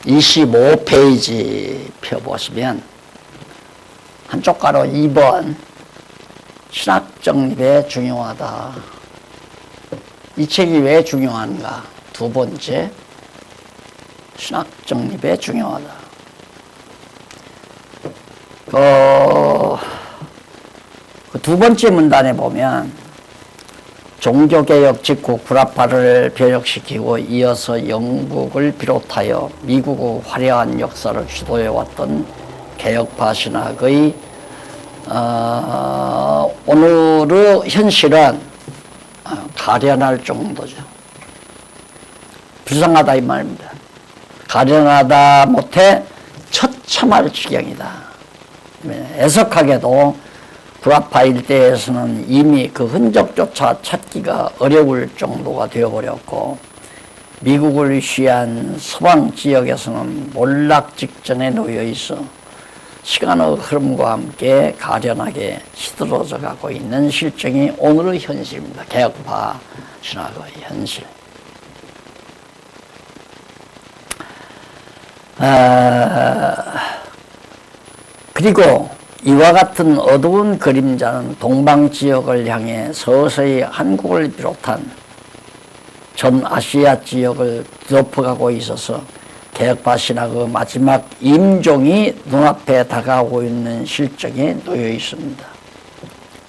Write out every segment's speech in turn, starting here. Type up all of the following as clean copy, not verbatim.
25페이지 펴보시면 한쪽 가로 2번 신학 정립에 중요하다. 이 책이 왜 중요한가? 두 번째, 신학 정립에 중요하다. 그 두 번째 문단에 보면 종교개혁 직후 구라파를 변혁시키고 이어서 영국을 비롯하여 미국의 화려한 역사를 주도해왔던 개혁파 신학의 오늘의 현실은 가련할 정도죠. 불쌍하다 이 말입니다. 가련하다 못해 처참할 지경이다. 애석하게도 구라파 일대에서는 이미 그 흔적조차 찾기가 어려울 정도가 되어버렸고, 미국을 위한 서방 지역에서는 몰락 직전에 놓여 있어 시간의 흐름과 함께 가련하게 시들어져 가고 있는 실정이 오늘의 현실입니다. 개혁파 신학의 현실. 그리고 이와 같은 어두운 그림자는 동방 지역을 향해 서서히 한국을 비롯한 전 아시아 지역을 덮어가고 있어서 개혁파 신학의 마지막 임종이 눈앞에 다가오고 있는 실정에 놓여 있습니다.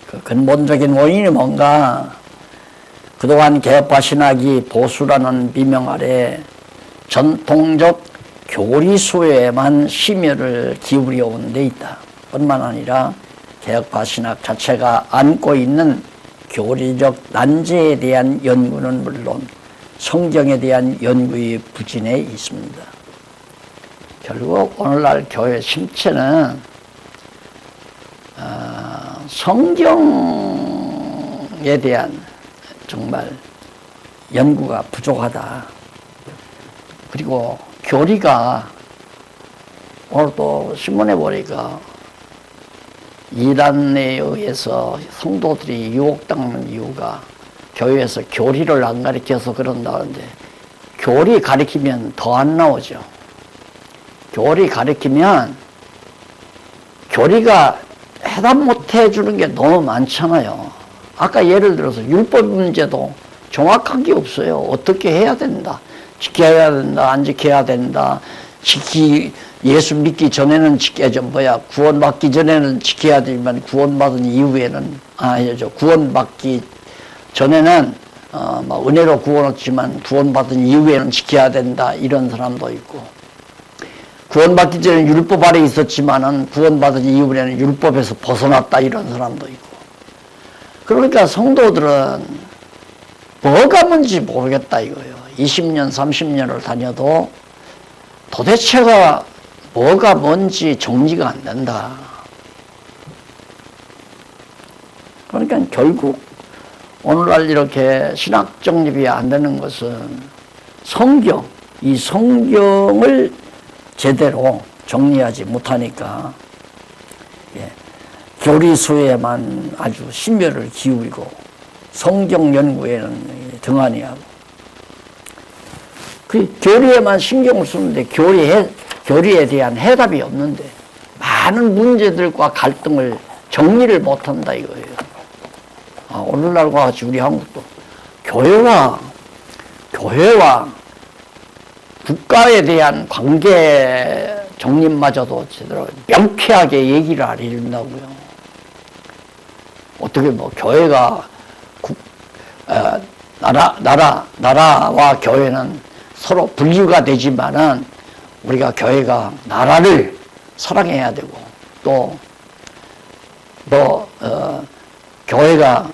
그 근본적인 원인이 뭔가? 그동안 개혁파 신학이 보수라는 비명 아래 전통적 교리수에만 심혈을 기울여 온 데 있다. 뿐만 아니라 개혁파 신학 자체가 안고 있는 교리적 난제에 대한 연구는 물론 성경에 대한 연구의 부진에 있습니다. 결국 오늘날 교회 심체는 성경에 대한 정말 연구가 부족하다. 그리고 교리가 오늘도 신문에 보니까 이란에 의해서 성도들이 유혹당하는 이유가 교회에서 교리를 안 가르쳐서 그런다는데, 교리 가르치면 더 안 나오죠. 교리 가르치면 교리가 해답 못 해주는 게 너무 많잖아요. 아까 예를 들어서 율법 문제도 정확한 게 없어요. 어떻게 해야 된다, 지켜야 된다, 안 지켜야 된다, 예수 믿기 전에는 구원받기 전에는 지켜야 되지만 구원받은 이후에는 구원받기 전에는 은혜로 구원 얻지만 구원받은 이후에는 지켜야 된다, 이런 사람도 있고, 구원받기 전에는 율법 아래 있었지만은 구원받은 이후에는 율법에서 벗어났다, 이런 사람도 있고. 그러니까 성도들은 뭐가 뭔지 모르겠다 이거예요. 20년 30년을 다녀도 도대체가 뭐가 뭔지 정리가 안 된다. 그러니까 결국 오늘날 이렇게 신학 정립이 안 되는 것은 이 성경을 제대로 정리하지 못하니까 교리수에만 아주 심혈을 기울이고 성경 연구에는 등한히 하고, 그 교리에만 신경을 쓰는데 교리에 대한 해답이 없는데 많은 문제들과 갈등을 정리를 못한다 이거예요. 오늘날과 같이 우리 한국도 교회와 국가에 대한 관계 정립마저도 제대로 명쾌하게 얘기를 안 해준다고요. 어떻게 교회가 나라와 교회는 서로 분리가 되지만은 우리가 교회가 나라를 사랑해야 되고, 또 교회가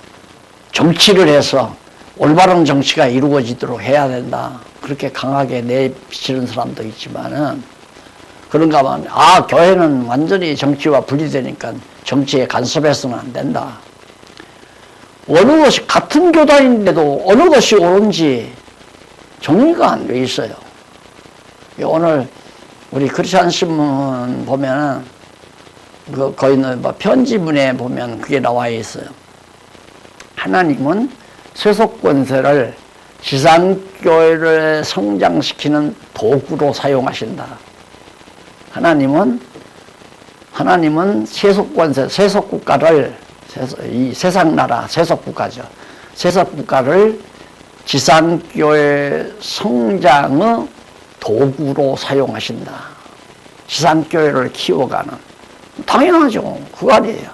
정치를 해서 올바른 정치가 이루어지도록 해야 된다, 그렇게 강하게 내비치는 사람도 있지만은, 그런가 하면 교회는 완전히 정치와 분리되니까 정치에 간섭해서는 안 된다. 어느 것이 같은 교단인데도 어느 것이 옳은지 정리가 안 돼 있어요. 오늘 우리 크리스천 신문 보면은 거의 편지문에 보면 그게 나와 있어요. 하나님은 세속 권세를 지상교회를 성장시키는 도구로 사용하신다. 하나님은 세속권세, 세속국가를, 이 세상나라, 세속국가죠. 세속국가를 지상교회 성장의 도구로 사용하신다. 지상교회를 키워가는. 당연하죠. 그거 아니에요.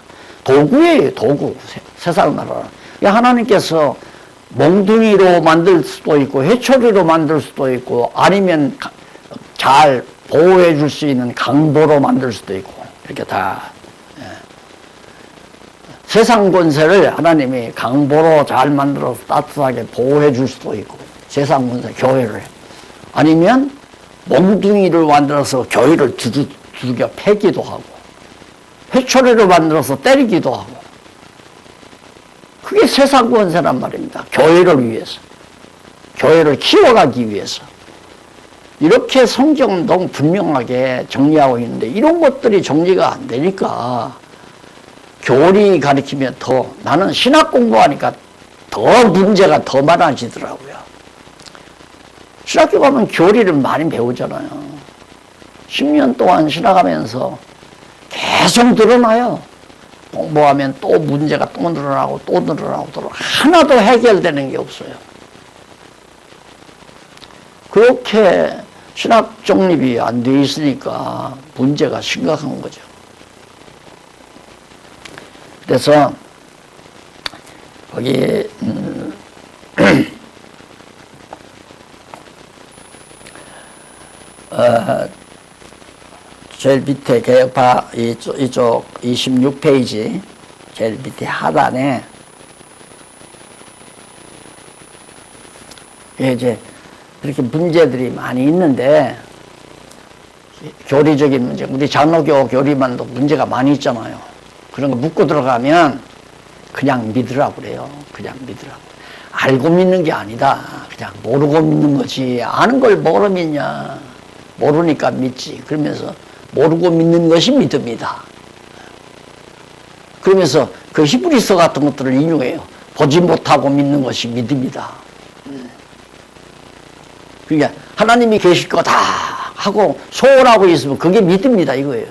도구예요, 도구. 세상나라. 하나님께서 몽둥이로 만들 수도 있고, 회초리로 만들 수도 있고, 아니면 잘 보호해 줄 수 있는 강보로 만들 수도 있고, 이렇게 다. 예. 세상 권세를 하나님이 강보로 잘 만들어서 따뜻하게 보호해 줄 수도 있고, 세상 권세, 교회를. 아니면 몽둥이를 만들어서 교회를 두들겨 패기도 하고, 회초리를 만들어서 때리기도 하고, 그게 세상 권세란 말입니다. 교회를 위해서. 교회를 키워가기 위해서. 이렇게 성경은 너무 분명하게 정리하고 있는데 이런 것들이 정리가 안 되니까 교리 가르치면 나는 신학 공부하니까 더 문제가 더 많아지더라고요. 신학교 가면 교리를 많이 배우잖아요. 10년 동안 신학하면서 계속 늘어나요. 공부하면 또 문제가 또 늘어나고 또 늘어나고 하나도 해결되는 게 없어요. 그렇게 신학 정립이 안 돼 있으니까 문제가 심각한 거죠. 그래서 거기 제일 밑에 개혁파 이쪽 26페이지 제일 밑에 하단에 이제 이렇게 문제들이 많이 있는데 교리적인 문제, 우리 장로교 교리만도 문제가 많이 있잖아요. 그런 거 묻고 들어가면 그냥 믿으라고 그래요. 그냥 믿으라고. 알고 믿는 게 아니다. 그냥 모르고 믿는 거지. 아는 걸 뭐로 믿냐. 모르니까 믿지. 그러면서 모르고 믿는 것이 믿음이다. 그러면서 그 히브리서 같은 것들을 인용해요. 보지 못하고 믿는 것이 믿음이다. 그러니까 하나님이 계실 거다 하고 소원하고 있으면 그게 믿음이다 이거예요.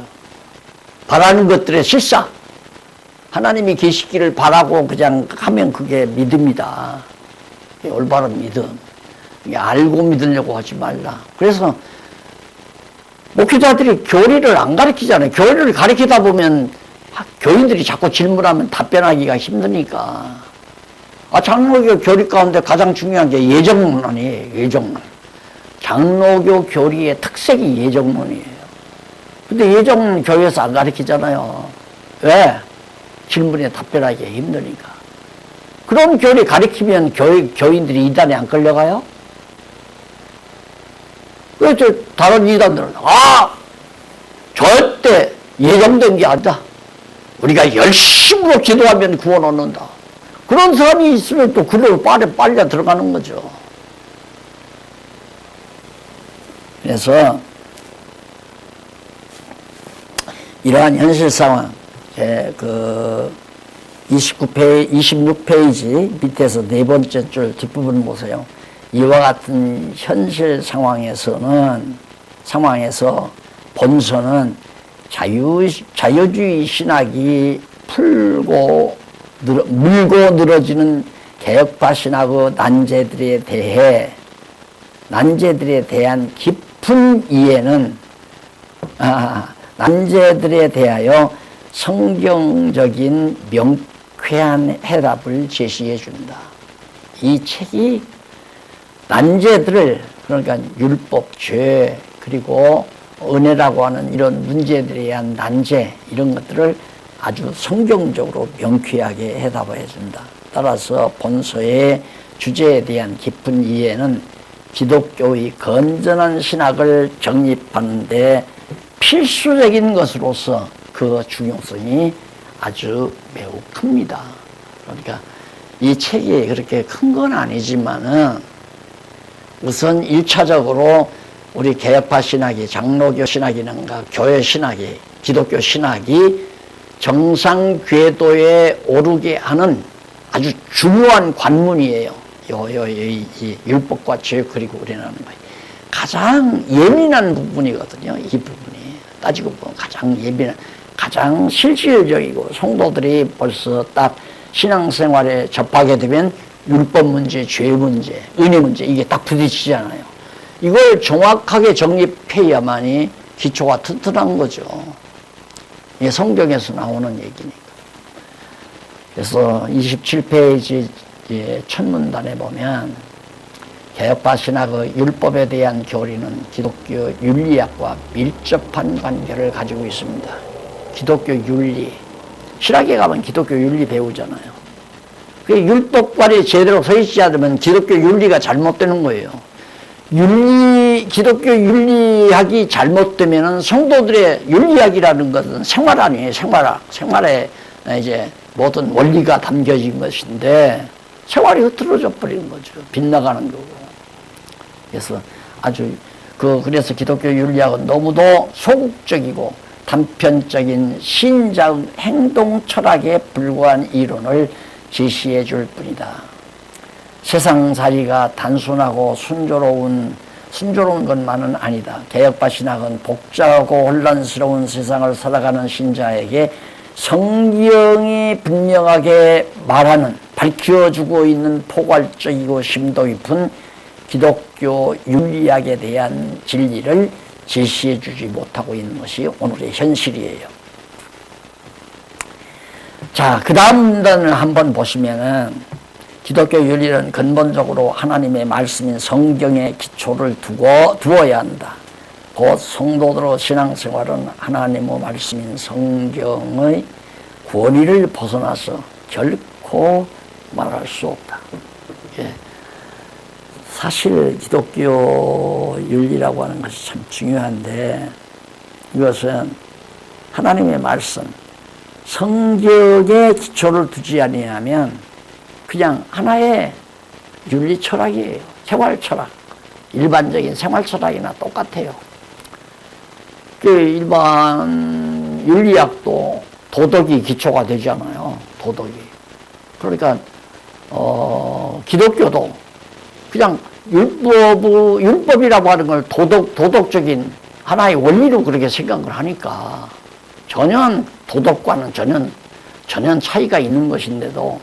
바라는 것들의 실사. 하나님이 계시기를 바라고 그냥 하면 그게 믿음이다. 올바른 믿음. 알고 믿으려고 하지 말라. 그래서 목회자들이 교리를 안 가르치잖아요. 교리를 가르치다 보면 교인들이 자꾸 질문하면 답변하기가 힘드니까. 장로교 교리 가운데 가장 중요한 게 예정론 아니에요. 예정론. 장로교 교리의 특색이 예정론이에요. 근데 예정론 교회에서 안 가르치잖아요. 왜? 질문에 답변하기 힘드니까. 그런 교리 가르치면 교인들이 이단에 안 끌려가요? 왜 다른 이단들은 절대 예정된 게 아니다. 우리가 열심으로 기도하면 구원 얻는다. 그런 사람이 있으면 또 그대로 빨려 들어가는 거죠. 그래서 이러한 현실 상황, 그 26페이지 밑에서 네 번째 줄 뒷부분 보세요. 이와 같은 현실 상황에서 본서는 자유주의 신학이 물고 늘어지는 개혁파 신학의 난제들에 대한 깊은 이해는 난제들에 대하여 성경적인 명쾌한 해답을 제시해 준다. 이 책이 난제들을, 그러니까 율법, 죄, 그리고 은혜라고 하는 이런 문제들에 대한 난제, 이런 것들을 아주 성경적으로 명쾌하게 해답을 해준다. 따라서 본서의 주제에 대한 깊은 이해는 기독교의 건전한 신학을 정립하는 데 필수적인 것으로서 그 중요성이 아주 매우 큽니다. 그러니까 이 책이 그렇게 큰 건 아니지만은 우선 1차적으로 우리 개혁파 신학이, 장로교 신학이는가, 교회 신학이, 기독교 신학이 정상 궤도에 오르게 하는 아주 중요한 관문이에요. 이 율법과 죄 그리고 우리라는 거예요. 가장 예민한 부분이거든요. 이 부분이 따지고 보면 가장 예민한, 가장 실질적이고 성도들이 벌써 딱 신앙생활에 접하게 되면 율법 문제, 죄 문제, 은혜 문제 이게 딱 부딪히잖아요. 이걸 정확하게 정립해야만이 기초가 튼튼한 거죠. 이게 성경에서 나오는 얘기니까. 그래서 27페이지 첫 문단에 보면 개혁파 신학의 율법에 대한 교리는 기독교 윤리학과 밀접한 관계를 가지고 있습니다. 기독교 윤리. 신학에 가면 기독교 윤리 배우잖아요. 그 율법관이 제대로 서 있지 않으면 기독교 윤리가 잘못되는 거예요. 기독교 윤리학이 잘못되면은 성도들의 윤리학이라는 것은 생활 아니에요. 생활에 이제 모든 원리가 담겨진 것인데 생활이 흐트러져 버리는 거죠. 빗나가는 거고. 그래서 그래서 기독교 윤리학은 너무도 소극적이고 단편적인 신자의 행동 철학에 불과한 이론을 제시해 줄 뿐이다. 세상살이가 단순하고 순조로운 것만은 아니다. 개혁파 신학은 복잡하고 혼란스러운 세상을 살아가는 신자에게 성경이 분명하게 밝혀주고 있는 포괄적이고 심도 깊은 기독교 윤리학에 대한 진리를 제시해 주지 못하고 있는 것이 오늘의 현실이에요. 자, 그 다음 문단을 한번 보시면은 기독교 윤리는 근본적으로 하나님의 말씀인 성경에 기초를 두어야 한다. 곧 성도들의 신앙생활은 하나님의 말씀인 성경의 권위를 벗어나서 결코 말할 수 없다. 예. 사실 기독교 윤리라고 하는 것이 참 중요한데 이것은 하나님의 말씀, 성경에 기초를 두지 아니하면 그냥 하나의 윤리 철학이에요. 생활 철학. 일반적인 생활 철학이나 똑같아요. 그 일반 윤리학도 도덕이 기초가 되잖아요. 도덕이. 그러니까 기독교도 그냥 율법이라고 하는 걸 도덕적인 하나의 원리로 그렇게 생각을 하니까 전혀 도덕과는 전혀 차이가 있는 것인데도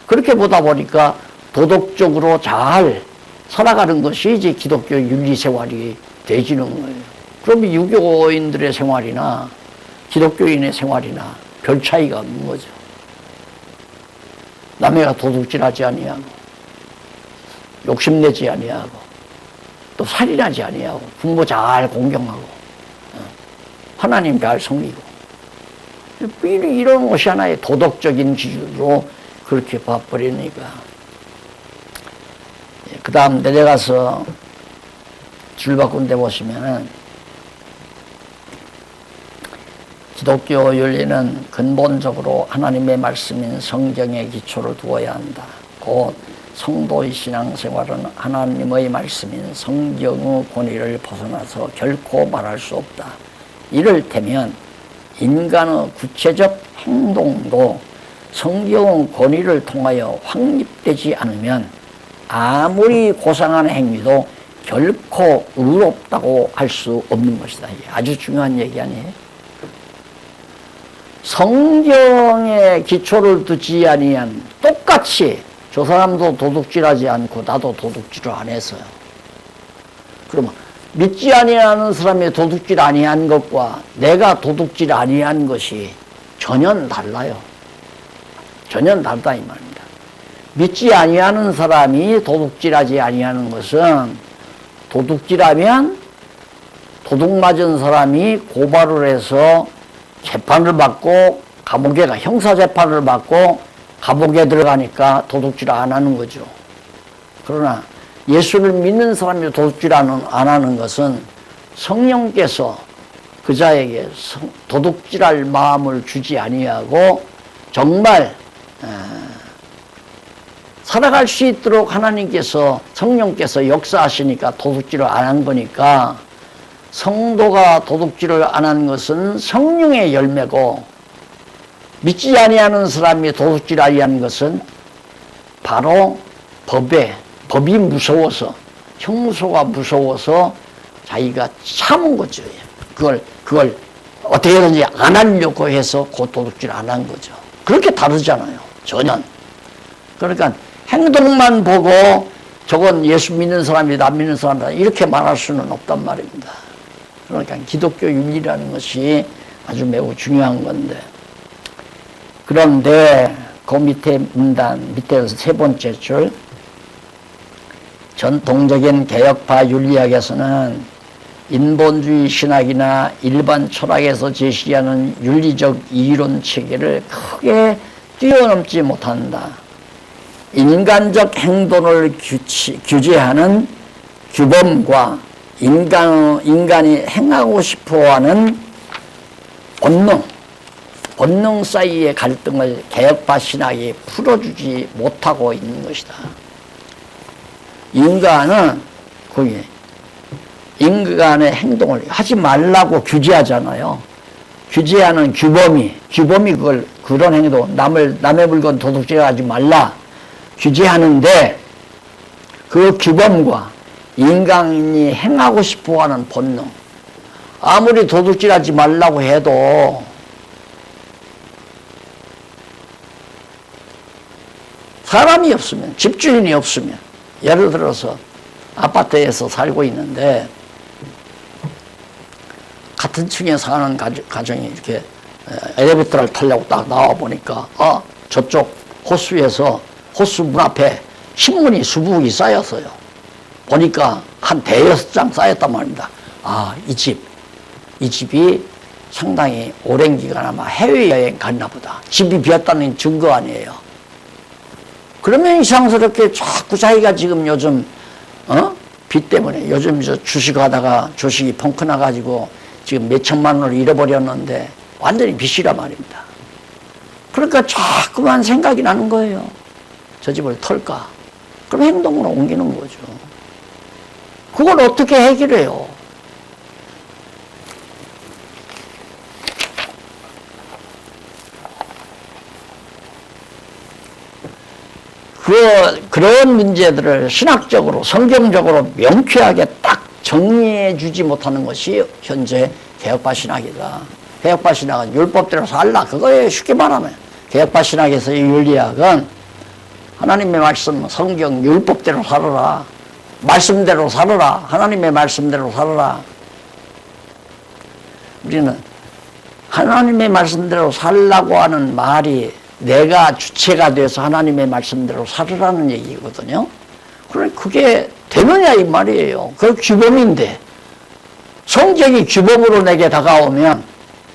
그렇게 보다 보니까 도덕적으로 잘 살아가는 것이 이제 기독교 윤리 생활이 되지는 거예요. 그럼 유교인들의 생활이나 기독교인의 생활이나 별 차이가 없는 거죠. 남에가 도둑질하지 아니하고 욕심내지 아니하고 또 살인하지 아니하고 부모 잘 공경하고 하나님 잘 섬기고 이런 것이 하나의 도덕적인 기준으로 그렇게 봐버리니까 그 다음 내려가서 줄 바꾼 데 보시면은 기독교 윤리는 근본적으로 하나님의 말씀인 성경에 기초를 두어야 한다. 곧 성도의 신앙생활은 하나님의 말씀인 성경의 권위를 벗어나서 결코 말할 수 없다. 이를테면 인간의 구체적 행동도 성경의 권위를 통하여 확립되지 않으면 아무리 고상한 행위도 결코 의롭다고 할 수 없는 것이다. 아주 중요한 얘기 아니에요? 성경에 기초를 두지 아니한 똑같이 저 사람도 도둑질하지 않고 나도 도둑질을 안 했어요. 그러면 믿지 아니하는 사람이 도둑질 아니한 것과 내가 도둑질 아니한 것이 전혀 달라요. 전혀 다르다 이 말입니다. 믿지 아니하는 사람이 도둑질하지 아니하는 것은 도둑질하면 도둑 맞은 사람이 고발을 해서 재판을 받고 감옥에 형사 재판을 받고 감옥에 들어가니까 도둑질 안 하는 거죠. 그러나 예수를 믿는 사람이 도둑질 안 하는 것은 성령께서 그 자에게 도둑질할 마음을 주지 아니하고 정말 살아갈 수 있도록 하나님께서 성령께서 역사하시니까 도둑질을 안 한 거니까 성도가 도둑질을 안 한 것은 성령의 열매고 믿지 아니하는 사람이 도둑질 아니한 것은 바로 법의 법이 무서워서, 형소가 무서워서 자기가 참은 거죠. 그걸 어떻게든지 안 하려고 해서 도둑질 안 한 거죠. 그렇게 다르잖아요. 전혀. 그러니까 행동만 보고 저건 예수 믿는 사람이다, 안 믿는 사람이다 이렇게 말할 수는 없단 말입니다. 그러니까 기독교 윤리라는 것이 아주 매우 중요한 건데, 그런데 그 밑에 문단 밑에서 세 번째 줄, 전통적인 개혁파 윤리학에서는 인본주의 신학이나 일반 철학에서 제시하는 윤리적 이론 체계를 크게 뛰어넘지 못한다. 인간적 행동을 규제하는 규범과 인간이 행하고 싶어하는 본능 사이의 갈등을 개혁파 신학이 풀어주지 못하고 있는 것이다. 인간은 거기 인간의 행동을 하지 말라고 규제하잖아요. 규제하는 규범이 그런 행동, 남의 물건 도둑질하지 말라 규제하는데, 그 규범과 인간이 행하고 싶어하는 본능, 아무리 도둑질하지 말라고 해도 사람이 없으면, 집주인이 없으면, 예를 들어서 아파트에서 살고 있는데 같은 층에 사는 가정이 이렇게 엘리베이터를 타려고 딱 나와 보니까 저쪽 호수에서 호수 문 앞에 신문이 수북이 쌓였어요. 보니까 한 대여섯 장 쌓였단 말입니다. 이 집이 상당히 오랜 기간 아마 해외여행 갔나 보다. 집이 비었다는 증거 아니에요. 그러면 이상스럽게 자꾸 자기가 지금 요즘 빚 때문에 요즘 주식하다가 주식이 펑크 나가지고 지금 몇 천만 원을 잃어버렸는데 완전히 빚이란 말입니다. 그러니까 자꾸만 생각이 나는 거예요. 저 집을 털까? 그럼 행동으로 옮기는 거죠. 그걸 어떻게 해결해요? 그런 문제들을 신학적으로, 성경적으로 명쾌하게 딱 정리해 주지 못하는 것이 현재 개혁파 신학이다. 개혁파 신학은 율법대로 살라. 그거에 쉽게 말하면 개혁파 신학에서의 윤리학은 하나님의 말씀, 성경 율법대로 살아라. 말씀대로 살아라. 하나님의 말씀대로 살아라. 우리는 하나님의 말씀대로 살라고 하는 말이 내가 주체가 돼서 하나님의 말씀대로 살으라는 얘기거든요. 그러니까 그게 되느냐 이 말이에요. 그 규범인데 성경이 규범으로 내게 다가오면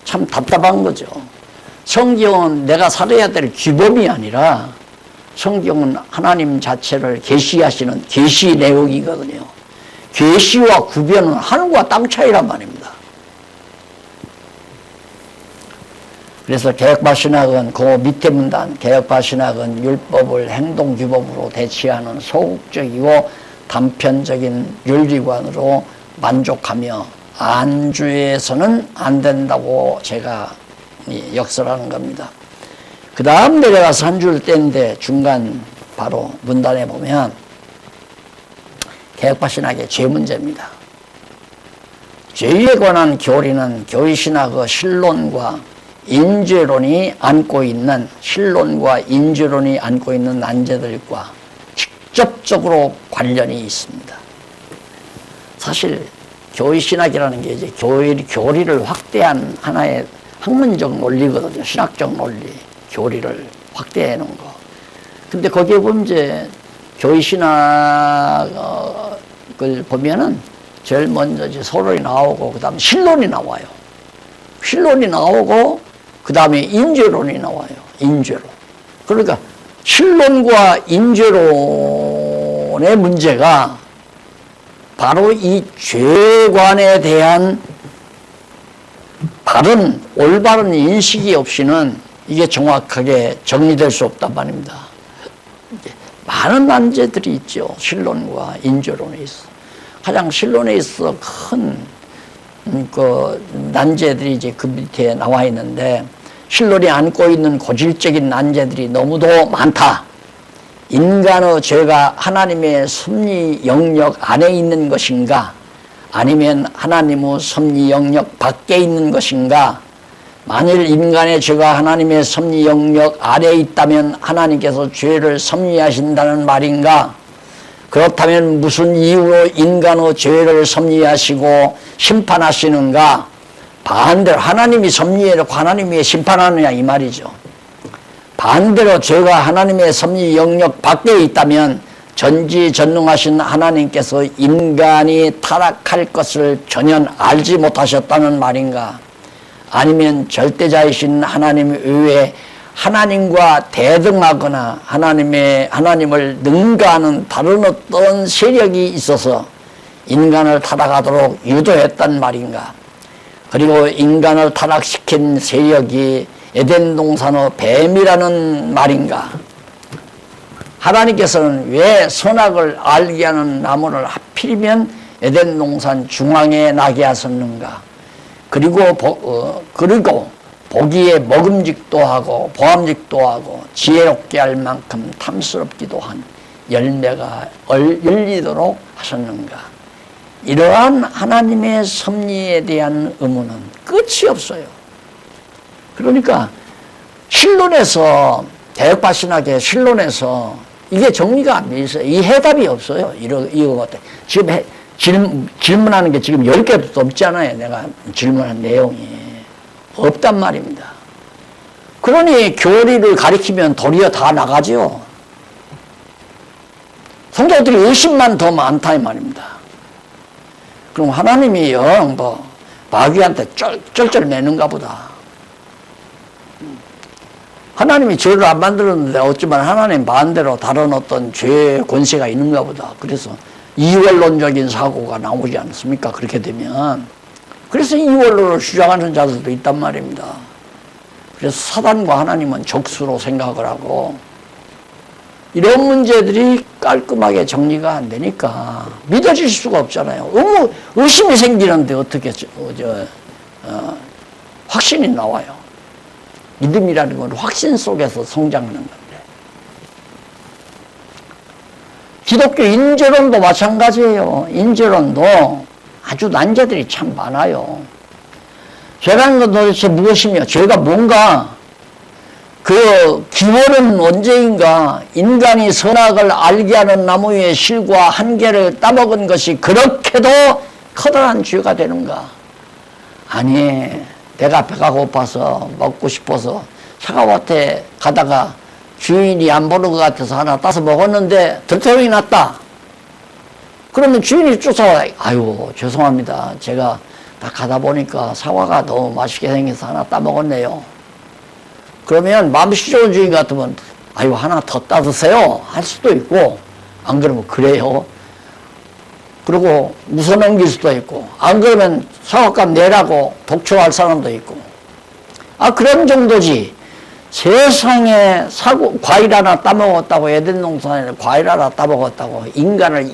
참 답답한 거죠. 성경은 내가 살아야 될 규범이 아니라 성경은 하나님 자체를 계시하시는 계시 내용이거든요. 계시와 구별은 하늘과 땅 차이란 말입니다. 그래서 개혁파 신학은 그 밑에 문단, 개혁파 신학은 율법을 행동규범으로 대체하는 소극적이고 단편적인 윤리관으로 만족하며 안주해서는 안 된다고 제가 역설하는 겁니다. 그 다음 내려가서 한 줄 뗀데 중간 바로 문단에 보면 개혁파 신학의 죄 문제입니다. 죄에 관한 교리는 교리신학의 신론과 인죄론이 안고 있는 난제들과 직접적으로 관련이 있습니다. 사실 교리신학이라는 게 이제 교리를 확대한 하나의 학문적 논리거든요. 신학적 논리, 교리를 확대해 놓은 거. 근데 거기에 보면 이제 교리신학을 보면은 제일 먼저 이제 서론이 나오고, 그 다음에 신론이 나와요. 신론이 나오고, 그 다음에 인죄론이 나와요. 인죄론. 그러니까 신론과 인죄론의 문제가 바로 이 죄관에 대한 올바른 인식이 없이는 이게 정확하게 정리될 수 없단 말입니다. 많은 난제들이 있죠. 신론과 인죄론에 있어. 가장 신론에 있어 큰 난제들이 이제 그 밑에 나와 있는데, 신론이 안고 있는 고질적인 난제들이 너무도 많다. 인간의 죄가 하나님의 섭리 영역 안에 있는 것인가? 아니면 하나님의 섭리 영역 밖에 있는 것인가? 만일 인간의 죄가 하나님의 섭리 영역 아래에 있다면 하나님께서 죄를 섭리하신다는 말인가? 그렇다면 무슨 이유로 인간의 죄를 섭리하시고 심판하시는가? 반대로 하나님이 섭리해놓고 하나님이 심판하느냐 이 말이죠. 반대로 죄가 하나님의 섭리 영역 밖에 있다면 전지전능하신 하나님께서 인간이 타락할 것을 전혀 알지 못하셨다는 말인가? 아니면 절대자이신 하나님 외에 하나님과 대등하거나 하나님을 능가하는 다른 어떤 세력이 있어서 인간을 타락하도록 유도했단 말인가? 그리고 인간을 타락시킨 세력이 에덴 동산의 뱀이라는 말인가? 하나님께서는 왜 선악을 알게 하는 나무를 하필이면 에덴 동산 중앙에 나게 하셨는가? 그리고 보기에 먹음직도 하고 보암직도 하고 지혜롭게 할 만큼 탐스럽기도 한 열매가 열리도록 하셨는가? 이러한 하나님의 섭리에 대한 의문은 끝이 없어요. 그러니까 신론에서 대역파신학의 신론에서 이게 정리가 안 돼 있어요. 이 해답이 없어요. 이거 같아. 지금 질문하는 게 지금 10개도 넘잖아요. 내가 질문한 내용이. 없단 말입니다. 그러니 교리를 가리키면 도리어 다 나가죠. 성도들이 의심만 더 많다 이 말입니다. 그럼 하나님이 영 마귀한테 쩔쩔 매는가 보다. 하나님이 죄를 안 만들었는데 어쩌면 하나님 반대로 다른 어떤 죄의 권세가 있는가 보다. 그래서 이원론적인 사고가 나오지 않습니까? 그렇게 되면. 그래서 이원론을 주장하는 자들도 있단 말입니다. 그래서 사단과 하나님은 적수로 생각을 하고 이런 문제들이 깔끔하게 정리가 안 되니까 믿어질 수가 없잖아요. 의심이 생기는데 어떻게 확신이 나와요. 믿음이라는 건 확신 속에서 성장하는 건데. 기독교 인재론도 마찬가지예요. 인재론도 아주 난제들이 참 많아요. 죄라는 건 도대체 무엇이며 죄가 뭔가 그 기원은 언제인가 인간이 선악을 알게 하는 나무의 실과 한계를 따먹은 것이 그렇게도 커다란 죄가 되는가? 아니 내가 배가 고파서 먹고 싶어서 사과밭에 가다가 주인이 안 보는 것 같아서 하나 따서 먹었는데 들통이 났다. 그러면 주인이 쫓아와. 아유 죄송합니다. 제가 다 가다 보니까 사과가 너무 맛있게 생겨서 하나 따먹었네요. 그러면 마음씨 좋은 주인 같으면 아유 하나 더 따드세요 할 수도 있고 안 그러면 그래요. 그리고 웃어넘길 수도 있고 안 그러면 사과값 내라고 독촉할 사람도 있고 그런 정도지. 세상에 과일 하나 따먹었다고 에덴 동산에 과일 하나 따먹었다고 인간을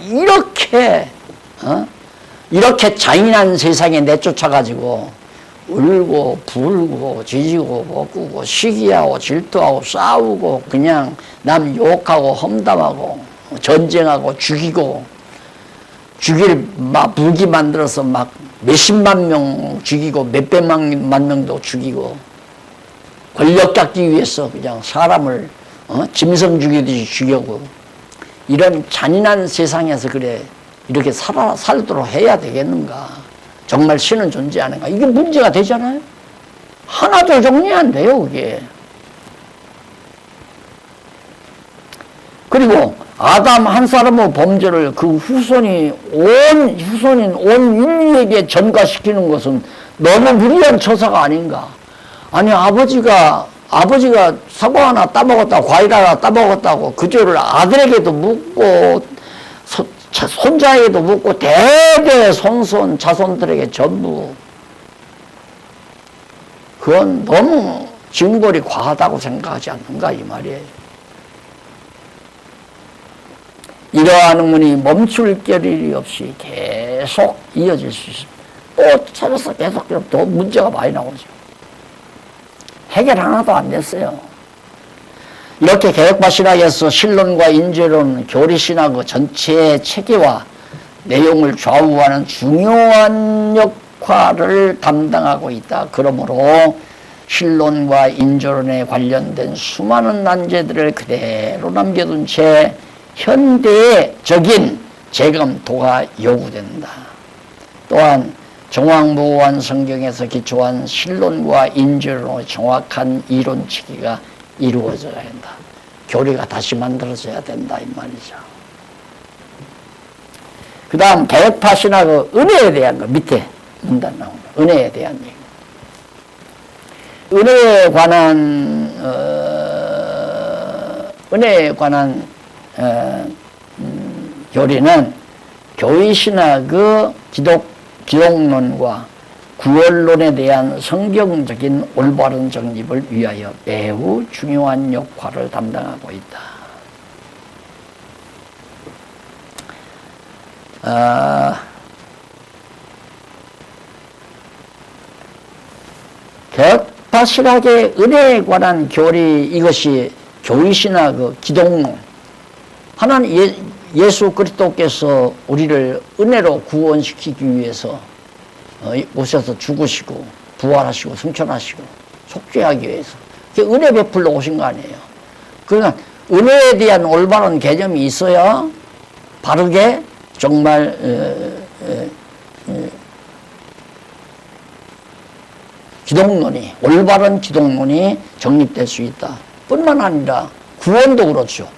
이렇게 잔인한 세상에 내쫓아가지고 울고 불고 지지고 볶고 시기하고 질투하고 싸우고 그냥 남 욕하고 험담하고 전쟁하고 죽이고 무기 만들어서 막 몇십만 명 죽이고 몇백만 명도 죽이고 권력 잡기 위해서 그냥 사람을 짐승 죽이듯이 죽이고 이런 잔인한 세상에서 그래 이렇게 살도록 해야 되겠는가? 정말 신은 존재하는가? 이게 문제가 되잖아요. 하나도 정리 안 돼요, 그게. 그리고 아담 한 사람의 범죄를 그 후손인 온 인류에게 전가시키는 것은 너무 무리한 처사가 아닌가? 아니 아버지가 사과 하나 따먹었다고 과일 하나 따먹었다고 그 죄를 아들에게도 묻고 손자에게도 묻고 대대 손손 자손들에게 전부 그건 너무 징벌이 과하다고 생각하지 않는가 이 말이에요. 이러한 의문이 멈출 겨를이 없이 계속 이어질 수 있습니다. 또 찾아서 계속 더 문제가 많이 나오죠. 해결 하나도 안 됐어요. 이렇게 개혁파 신학에서 신론과 인재론, 교리신학 전체의 체계와 내용을 좌우하는 중요한 역할을 담당하고 있다. 그러므로 신론과 인재론에 관련된 수많은 난제들을 그대로 남겨둔 채 현대적인 재검토가 요구된다. 또한 정황무고한 성경에서 기초한 신론과 인재론의 정확한 이론 체계가 이루어져야 한다. 교리가 다시 만들어져야 된다 이 말이죠. 그 다음 개혁파 신학의 은혜에 대한 거 밑에 문단 나옵니다. 은혜에 대한 얘기. 은혜에 관한 교리는 교회신학의 기독론과 구원론에 대한 성경적인 올바른 정립을 위하여 매우 중요한 역할을 담당하고 있다. 개혁파 신학의 은혜에 관한 교리, 이것이 교회신학의 기독론, 하나님 예수 그리스도께서 우리를 은혜로 구원시키기 위해서 오셔서 죽으시고 부활하시고 승천하시고 속죄하기 위해서 은혜 베풀러 오신 거 아니에요. 그러니까 은혜에 대한 올바른 개념이 있어야 바르게 정말 기독론이, 올바른 기독론이 정립될 수 있다. 뿐만 아니라 구원도 그렇죠.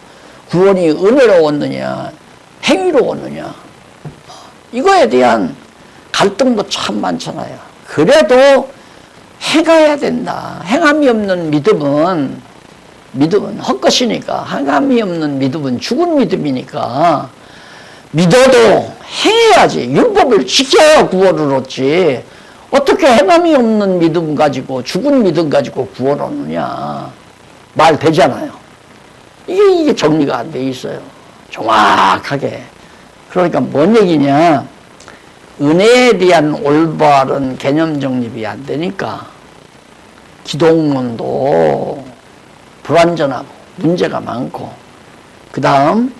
구원이 은혜로 왔느냐 행위로 왔느냐 이거에 대한 갈등도 참 많잖아요. 그래도 행해야 된다. 행함이 없는 믿음은 헛것이니까, 행함이 없는 믿음은 죽은 믿음이니까 믿어도 행해야지. 율법을 지켜야 구원을 얻지. 어떻게 행함이 없는 믿음 가지고 죽은 믿음 가지고 구원 얻느냐 말 되잖아요. 이게 정리가 안 돼 있어요. 정확하게. 그러니까 뭔 얘기냐. 은혜에 대한 올바른 개념 정립이 안 되니까 기독론도 불완전하고 문제가 많고, 그 다음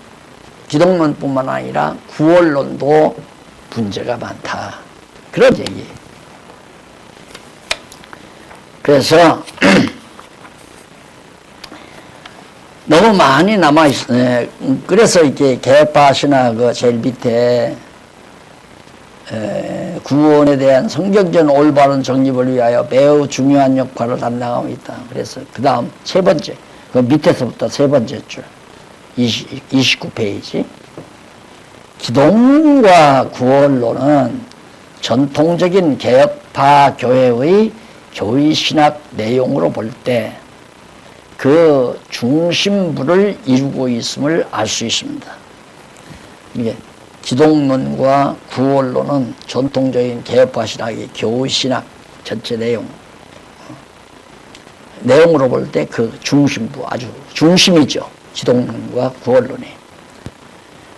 기독론뿐만 아니라 구원론도 문제가 많다. 그런 얘기예요. 그래서 너무 많이 남아있어요. 그래서 이렇게 개혁파 신학 제일 밑에 구원에 대한 성경적 올바른 정립을 위하여 매우 중요한 역할을 담당하고 있다. 그래서 그 다음 세 번째, 그 밑에서부터 세 번째 줄 29페이지. 기독론과 구원론은 전통적인 개혁파 교회의 교회신학 내용으로 볼 때 그 중심부를 이루고 있음을 알 수 있습니다. 이게 기독론과 구원론은 전통적인 개혁파 신학의 교회신학 전체 내용으로 볼 때 그 중심부, 아주 중심이죠. 기독론과 구원론이.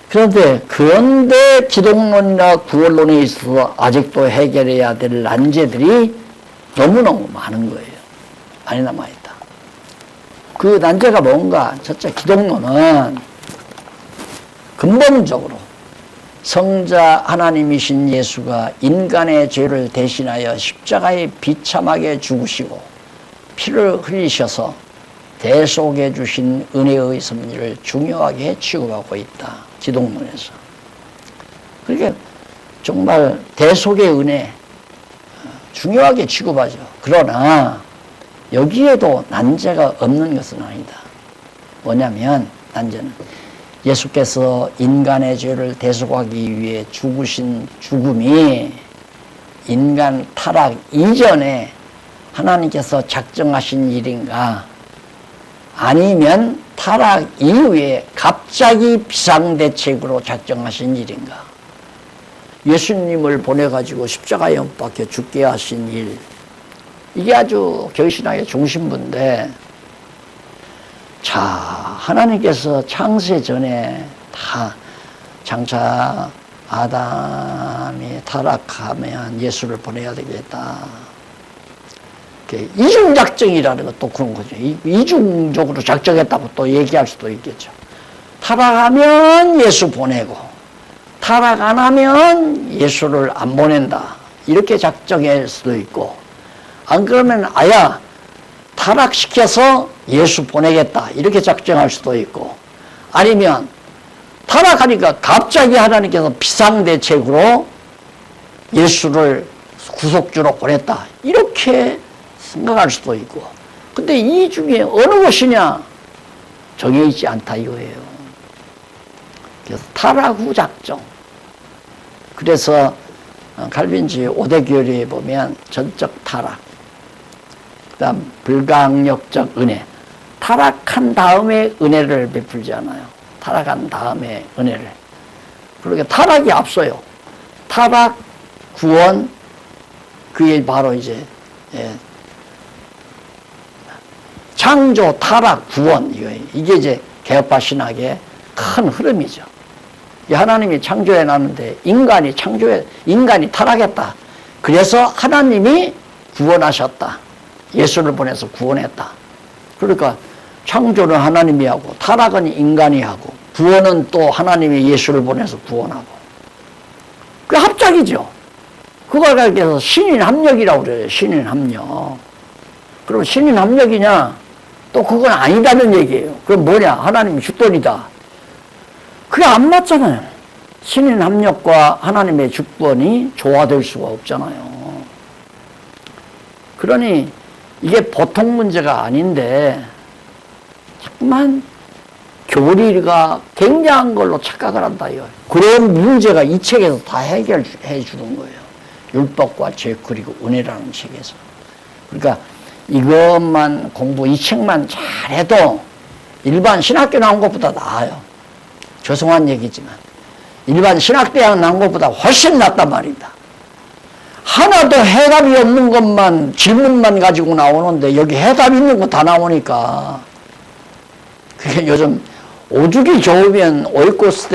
그런데 기독론이나 구원론에 있어서 아직도 해결해야 될 난제들이 너무너무 많은 거예요. 많이 남아있다. 그 난제가 뭔가? 첫째, 기독론은 근본적으로 성자 하나님이신 예수가 인간의 죄를 대신하여 십자가에 비참하게 죽으시고 피를 흘리셔서 대속해 주신 은혜의 섭리를 중요하게 취급하고 있다. 기독론에서. 그러니까 정말 대속의 은혜 중요하게 취급하죠. 그러나 여기에도 난제가 없는 것은 아니다. 뭐냐면 난제는 예수께서 인간의 죄를 대속하기 위해 죽으신 죽음이 인간 타락 이전에 하나님께서 작정하신 일인가, 아니면 타락 이후에 갑자기 비상대책으로 작정하신 일인가. 예수님을 보내가지고 십자가에 못 박혀 죽게 하신 일, 이게 아주 교회신학의 중심부인데, 자, 하나님께서 창세 전에 다 장차 아담이 타락하면 예수를 보내야 되겠다. 이중작정이라는 것도 그런 거죠. 이중적으로 작정했다고 또 얘기할 수도 있겠죠. 타락하면 예수 보내고, 타락 안 하면 예수를 안 보낸다. 이렇게 작정할 수도 있고, 안 그러면 아야, 타락시켜서 예수 보내겠다. 이렇게 작정할 수도 있고, 아니면 타락하니까 갑자기 하나님께서 비상대책으로 예수를 구속주로 보냈다. 이렇게 생각할 수도 있고. 근데 이 중에 어느 것이냐? 정해있지 않다 이거예요. 그래서 타락 후 작정. 그래서 칼빈주의 5대 교리에 보면 전적 타락, 그 다음 불강력적 은혜. 타락한 다음에 은혜를 베풀지 않아요. 타락한 다음에 은혜를. 그러니까 타락이 앞서요. 타락, 구원, 그게 바로 이제 창조, 타락, 구원, 이게 이제 개혁파 신학의 큰 흐름이죠. 하나님이 창조해 놨는데 인간이 타락했다. 그래서 하나님이 구원하셨다. 예수를 보내서 구원했다. 그러니까 창조는 하나님이 하고, 타락은 인간이 하고, 구원은 또 하나님이 예수를 보내서 구원하고. 그 합작이죠. 그걸 가리켜서 신인 합력이라고 그래요. 신인 합력. 그럼 신인 합력이냐? 또 그건 아니다는 얘기예요. 그럼 뭐냐? 하나님이 주권이다. 그게 안 맞잖아요. 신인 합력과 하나님의 주권이 조화될 수가 없잖아요. 그러니 이게 보통 문제가 아닌데 자꾸만 교리가 굉장한 걸로 착각을 한다 이거예요. 그런 문제가 이 책에서 다 해결해 주는 거예요. 율법과 죄 그리고 은혜라는 책에서. 그러니까 이것만 이 책만 잘해도 일반 신학교 나온 것보다 나아요. 죄송한 얘기지만 일반 신학대학 나온 것보다 훨씬 낫단 말입니다. 하나도 해답이 없는 것만 질문만 가지고 나오는데 여기 해답 있는 거 다 나오니까 그게 요즘 오죽이 좋으면 오이코스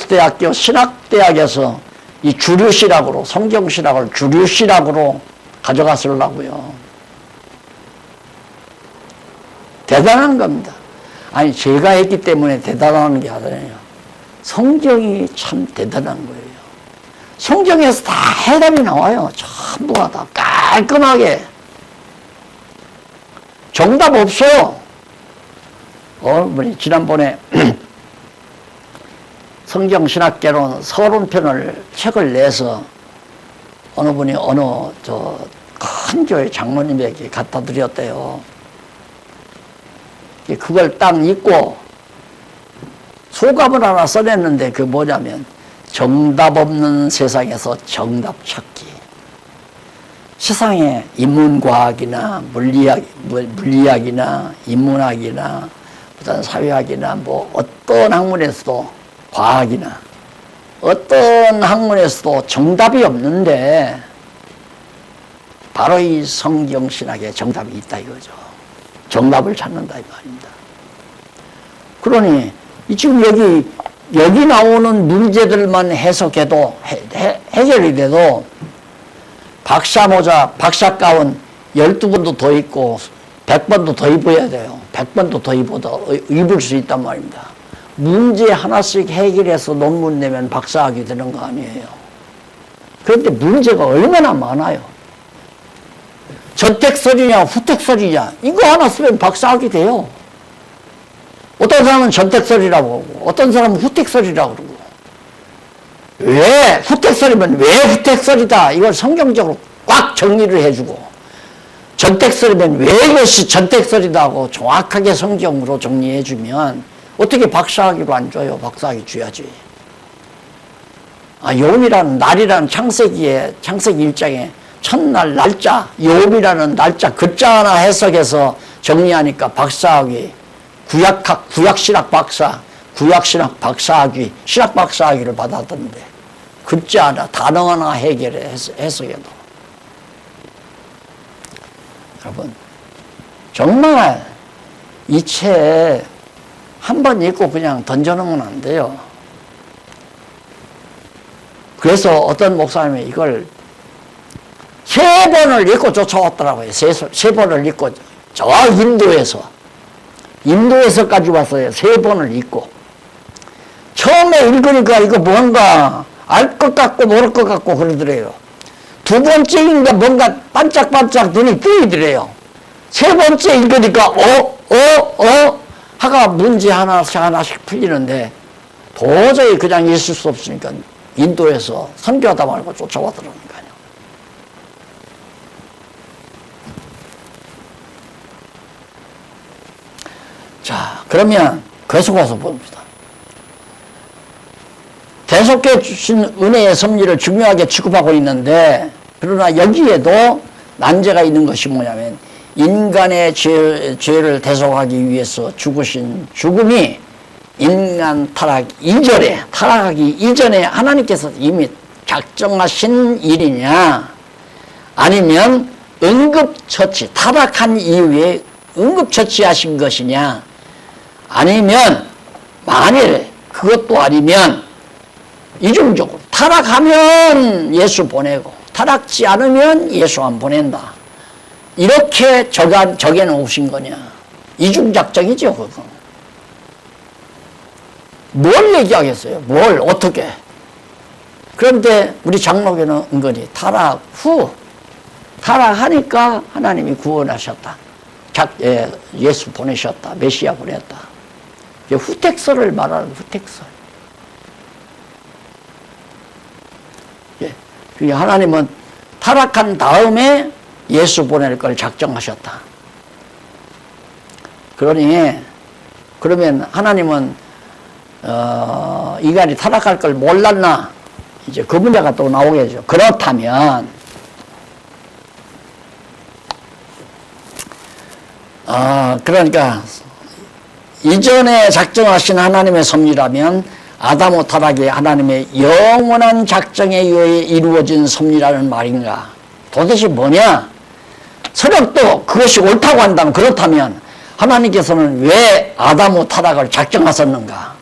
대학교 신학대학에서 이 주류신학으로 성경신학을 주류신학으로 가져갔으려고요. 대단한 겁니다. 아니 제가 했기 때문에 대단한 게 아니에요. 성경이 참 대단한 거예요. 성경에서 다 해답이 나와요. 전부가 다 깔끔하게. 정답 없어요. 지난번에 성경신학개론 서론편을 책을 내서 어느 분이 큰 교회 장로님에게 갖다 드렸대요. 그걸 딱 읽고 소감을 하나 써냈는데 그게 뭐냐면 정답 없는 세상에서 정답 찾기. 세상에 인문과학이나 물리학이나 인문학이나 그다음 사회학이나 어떤 학문에서도 과학이나 어떤 학문에서도 정답이 없는데 바로 이 성경신학에 정답이 있다 이거죠. 정답을 찾는다 이 말입니다. 그러니 지금 여기 나오는 문제들만 해석해도 해결이 돼도 박사 모자, 박사 가운 12번도 더 입고 100번도 더 입어야 돼요. 100번도 더 입을 수 있단 말입니다. 문제 하나씩 해결해서 논문 내면 박사학위 되는 거 아니에요. 그런데 문제가 얼마나 많아요. 전택설이냐 후택설이냐 이거 하나 쓰면 박사학위 돼요. 어떤 사람은 전택설이라고 하고 어떤 사람은 후택설이라고 그러고 왜 후택설이면 왜 후택설이다 이걸 성경적으로 꽉 정리를 해주고 전택설이면 왜 이것이 전택설이다 하고 정확하게 성경으로 정리해주면 어떻게 박사학위로 안 줘요? 박사학위 줘야지. 욥이라는 날이라는 창세기 1장에 첫날 날짜 욥이라는 날짜 글자 하나 해석해서 정리하니까 박사학위 구약신학 박사학위 신학 박사학위를 받았던데 글자 하나 단어 하나 해결해 해석해도 여러분 정말 이 책 한 번 읽고 그냥 던져놓으면 안 돼요. 그래서 어떤 목사님이 이걸 세 번을 읽고 쫓아왔더라고요. 세 번을 읽고 저 인도에서까지 왔어요. 세 번을 읽고. 처음에 읽으니까 이거 뭔가 알 것 같고 모를 것 같고 그러더래요. 두 번째 읽으니까 뭔가 반짝반짝 눈이 뜨이더래요. 세 번째 읽으니까 하가 문제 하나씩 풀리는데 도저히 그냥 있을 수 없으니까 인도에서 선교하다 말고 쫓아왔더라니까요. 자, 그러면 계속 와서 봅니다. 계속해 주신 은혜의 섭리를 중요하게 취급하고 있는데, 그러나 여기에도 난제가 있는 것이 뭐냐면 인간의 죄를 대속하기 위해서 죽으신 죽음이 인간 타락하기 이전에 하나님께서 이미 작정하신 일이냐, 아니면 응급처치, 타락한 이후에 응급처치하신 것이냐, 아니면 만일 그것도 아니면 이중적으로 타락하면 예수 보내고 타락지 않으면 예수 안 보낸다, 이렇게 정해놓으신 거냐. 이중작정이죠, 그거. 뭘 얘기하겠어요? 뭘 어떻게. 그런데 우리 장로교는 은근히 타락 후, 타락하니까 하나님이 구원하셨다, 예수 보내셨다, 메시아 보냈다, 후택설을 말하는 후택설. 하나님은 타락한 다음에 예수 보낼 걸 작정하셨다. 그러면 하나님은 인간이 타락할 걸 몰랐나? 이제 그 문제가 또 나오겠죠. 그렇다면 그러니까 이전에 작정하신 하나님의 섭리라면 아담 타락이 하나님의 영원한 작정에 의해 이루어진 섭리라는 말인가? 도대체 뭐냐? 서력도 그것이 옳다고 한다면, 그렇다면 하나님께서는 왜 아담 타락을 작정하셨는가?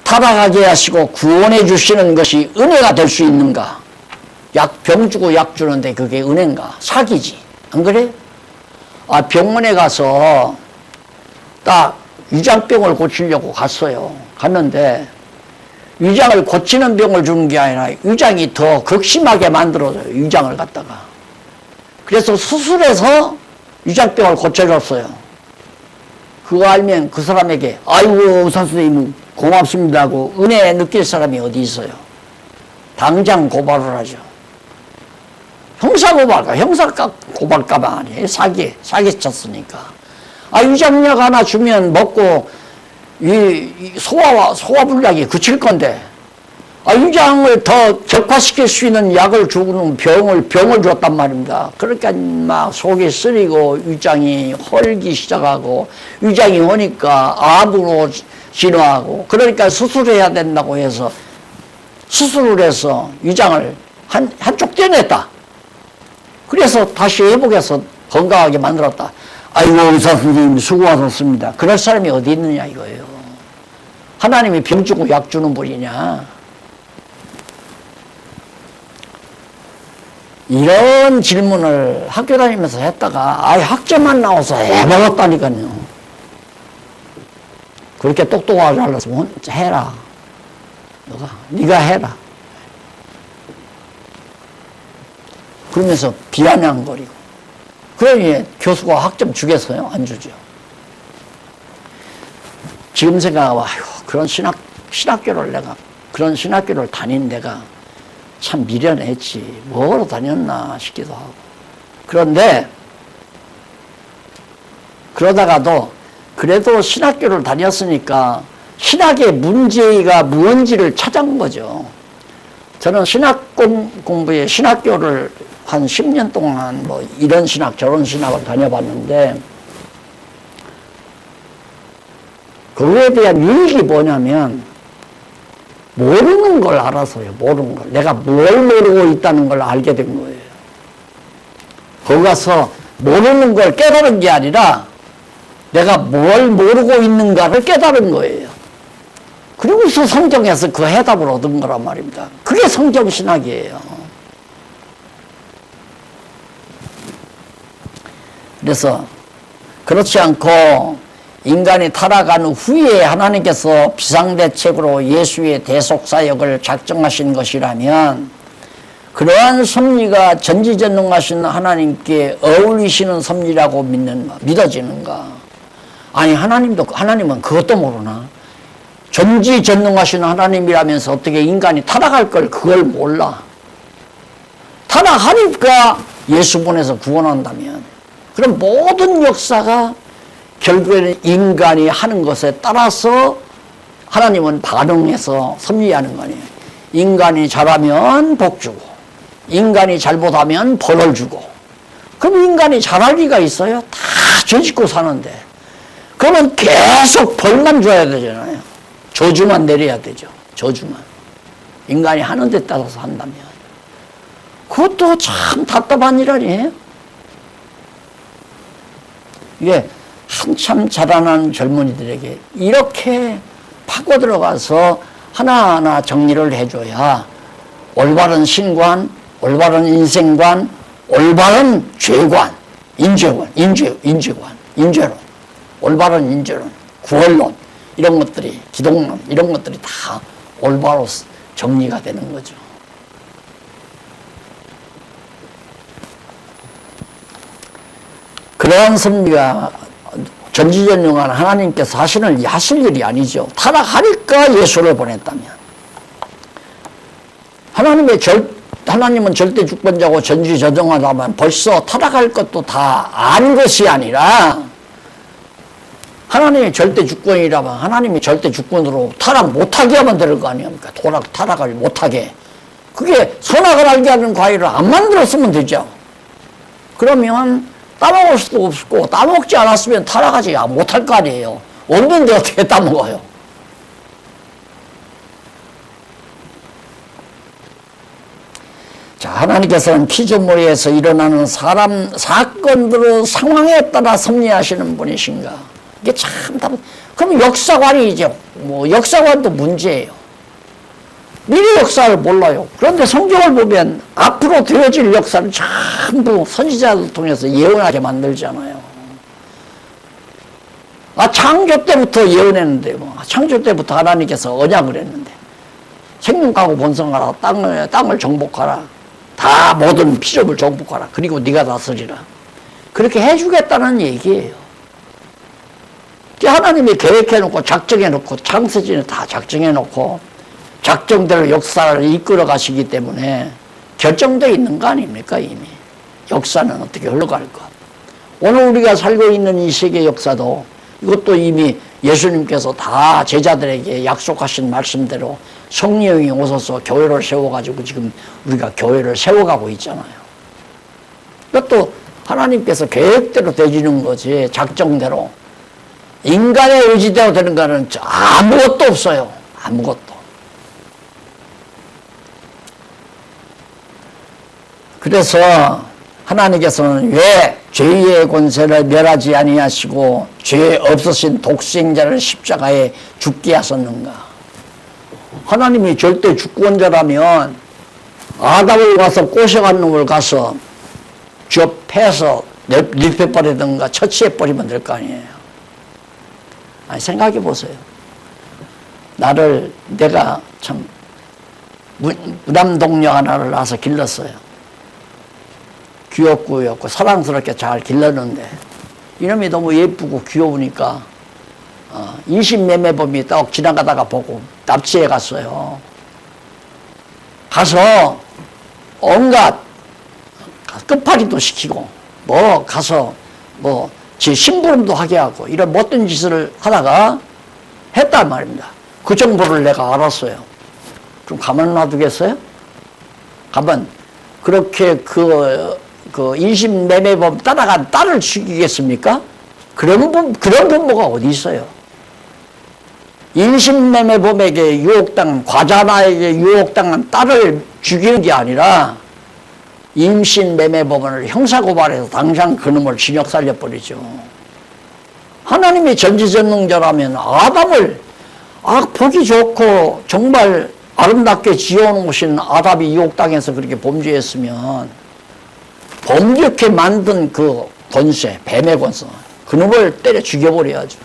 타락하게 하시고 구원해 주시는 것이 은혜가 될 수 있는가? 병 주고 약 주는데 그게 은혜인가? 사기지. 안 그래? 병원에 가서 딱 위장병을 고치려고 갔어요. 갔는데 위장을 고치는 병을 주는 게 아니라 위장이 더 극심하게 만들어줘요. 위장을 갖다가. 그래서 수술해서 위장병을 고쳐줬어요. 그거 알면 그 사람에게 아이고 의사 선생님 고맙습니다 하고 은혜 느낄 사람이 어디 있어요? 당장 고발을 하죠. 형사고발가, 형사고발가만 아니에요. 사기 쳤으니까. 위장약 하나 주면 먹고 소화불량이 그칠 건데, 위장을 더 격화시킬 수 있는 약을 주는 병을 줬단 말입니다. 그러니까 막 속이 쓰리고 위장이 헐기 시작하고, 위장이 오니까 암으로 진화하고, 그러니까 수술해야 된다고 해서 수술을 해서 위장을 한쪽 떼냈다. 그래서 다시 회복해서 건강하게 만들었다. 아이고 의사 선생님 수고하셨습니다. 그럴 사람이 어디 있느냐 이거예요. 하나님이 병 주고 약 주는 분이냐. 이런 질문을 학교 다니면서 했다가 학점만 나와서 해먹었다니까요. 그렇게 똑똑하지 않았으면 해라. 네가 해라. 그러면서 비아냥거리고. 그러니 교수가 학점 주겠어요? 안 주죠. 지금 생각하면 그런 그런 신학교를 다닌 내가 참 미련했지. 뭐로 다녔나 싶기도 하고. 그런데 그러다가도 그래도 신학교를 다녔으니까 신학의 문제가 무언지를 찾아온 거죠. 저는 신학 공부에 신학교를 한 10년 동안 이런 신학 저런 신학을 다녀봤는데, 그거에 대한 유익이 뭐냐면 모르는 걸 알아서요. 모르는 걸. 내가 뭘 모르고 있다는 걸 알게 된 거예요. 거기 가서 모르는 걸 깨달은 게 아니라 내가 뭘 모르고 있는가를 깨달은 거예요. 그리고서 성경에서 그 해답을 얻은 거란 말입니다. 그게 성경신학이에요. 그래서 그렇지 않고 인간이 타락한 후에 하나님께서 비상대책으로 예수의 대속사역을 작정하신 것이라면 그러한 섭리가 전지전능하신 하나님께 어울리시는 섭리라고 믿어지는가? 아니 하나님은 그것도 모르나? 전지전능하신 하나님이라면서 어떻게 인간이 타락할 걸 그걸 몰라? 타락하니까 예수 보내서 구원한다면 그럼 모든 역사가 결국에는 인간이 하는 것에 따라서 하나님은 반응해서 섭리하는 거 아니에요. 인간이 잘하면 복 주고 인간이 잘못하면 벌을 주고 그럼 인간이 잘할 리가 있어요? 다 죄 짓고 사는데 그러면 계속 벌만 줘야 되잖아요. 저주만 내려야 되죠. 저주만. 인간이 하는 데 따라서 한다면 그것도 참 답답한 일 아니에요? 이게 한참 자라나는 젊은이들에게 이렇게 파고 들어가서 하나하나 정리를 해줘야 올바른 신관, 올바른 인생관, 올바른 죄관, 인죄론, 올바른 인죄론, 구원론 이런 것들이 기독론 이런 것들이 다 올바로 정리가 되는 거죠. 그러한 섭리가 전지전능한 하나님께서 하실 일이 아니죠. 타락하니까 예수를 보냈다면 하나님은 절대 주권자고 전지전능하다면 벌써 타락할 것도 다 안 것이 아니라 하나님이 절대 주권이라면 하나님이 절대 주권으로 타락 못하게 하면 될 거 아닙니까? 타락을 못하게. 그게 선악을 알게 하는 과일을 안 만들었으면 되죠. 그러면 따먹을 수도 없고 따먹지 않았으면 타락하지 못할 거 아니에요. 없는데 어떻게 따먹어요? 자, 하나님께서는 피조물에서 일어나는 사건들의 상황에 따라 섭리하시는 분이신가? 이게 참 그럼 역사관이죠. 역사관도 문제예요. 미래 역사를 몰라요. 그런데 성경을 보면 앞으로 되어질 역사를 전부 선지자들 통해서 예언하게 만들잖아요. 창조 때부터 예언했는데 창조 때부터 하나님께서 언약을 했는데 생명하고 번성하라. 땅을 정복하라. 다 모든 피조물 정복하라. 그리고 네가 다스리라. 그렇게 해주겠다는 얘기예요. 하나님이 계획해놓고 작정해놓고 창세전에 다 작정해놓고 작정대로 역사를 이끌어 가시기 때문에 결정되어 있는 거 아닙니까? 이미 역사는 어떻게 흘러갈 것. 오늘 우리가 살고 있는 이 세계 역사도 이것도 이미 예수님께서 다 제자들에게 약속하신 말씀대로 성령이 오셔서 교회를 세워가지고 지금 우리가 교회를 세워가고 있잖아요. 이것도 하나님께서 계획대로 되지는 거지 작정대로 인간의 의지대로 되는 거는 아무것도 없어요. 아무것도. 그래서 하나님께서는 왜 죄의 권세를 멸하지 아니하시고 죄 없으신 독생자를 십자가에 죽게 하셨는가? 하나님이 절대 주권자라면 아담을 가서 꼬셔간 놈을 가서 쥐어패서 늙혀버리든가 처치해버리면 될 거 아니에요. 아니, 생각해 보세요. 내가 참 무남동녀 하나를 낳아서 길렀어요. 귀엽고 사랑스럽게 잘 길렀는데 이놈이 너무 예쁘고 귀여우니까 인신매매범이 딱 지나가다가 보고 납치해 갔어요. 가서 온갖 끝파리도 시키고 가서 제 심부름도 하게 하고 이런 못된 짓을 하다가 했단 말입니다. 그 정보를 내가 알았어요. 그럼 가만 놔두겠어요? 가만 그렇게 그 인신매매범 따라간 딸을 죽이겠습니까? 그런 부모가 어디 있어요? 인신매매범에게 유혹당한 과자나에게 유혹당한 딸을 죽이는 게 아니라 임신매매범을 형사고발해서 당장 그놈을 징역 살려버리죠. 하나님이 전지전능자라면 아담을 보기 좋고 정말 아름답게 지어놓으신 아담이 유혹당해서 그렇게 범죄했으면 범죄케 만든 그 권세, 뱀의 권세, 그놈을 때려 죽여버려야죠.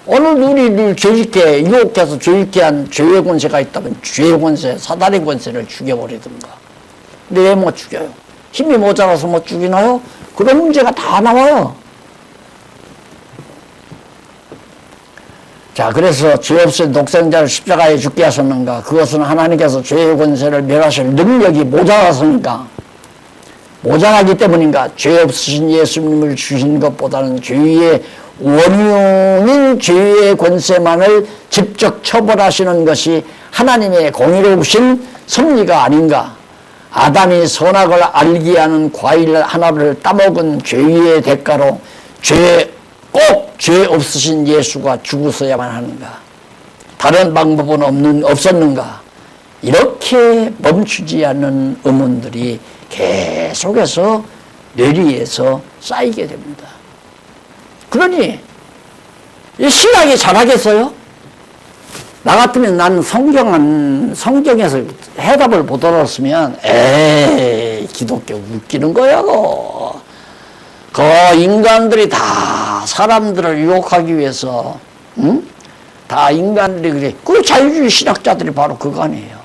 오늘 우리를 죄짓게 유혹해서 죄짓게 한 죄의 권세가 있다면 죄의 권세, 사단의 권세를 죽여버리든가. 근데 왜 못 죽여요? 힘이 모자라서 못 죽이나요? 그런 문제가 다 나와요. 자, 그래서 죄 없이 독생자를 십자가에 죽게 하셨는가? 그것은 하나님께서 죄의 권세를 멸하실 능력이 모자라서니까, 모자라기 때문인가? 죄 없으신 예수님을 주신 것보다는 죄의 원흉인 죄의 권세만을 직접 처벌하시는 것이 하나님의 공의로우신 섭리가 아닌가? 아담이 선악을 알게 하는 과일 하나를 따먹은 죄의 대가로 꼭 죄 없으신 예수가 죽으셔야만 하는가? 다른 방법은 없었는가? 이렇게 멈추지 않는 의문들이 계속해서 뇌리에서 쌓이게 됩니다. 그러니 이 신학이 잘하겠어요? 나 같으면 나는 성경에서 해답을 못 알았으면 에이 기독교 웃기는 거야 그 인간들이 다 사람들을 유혹하기 위해서 다 인간들이 그래. 그 자유주의 신학자들이 바로 그거 아니에요.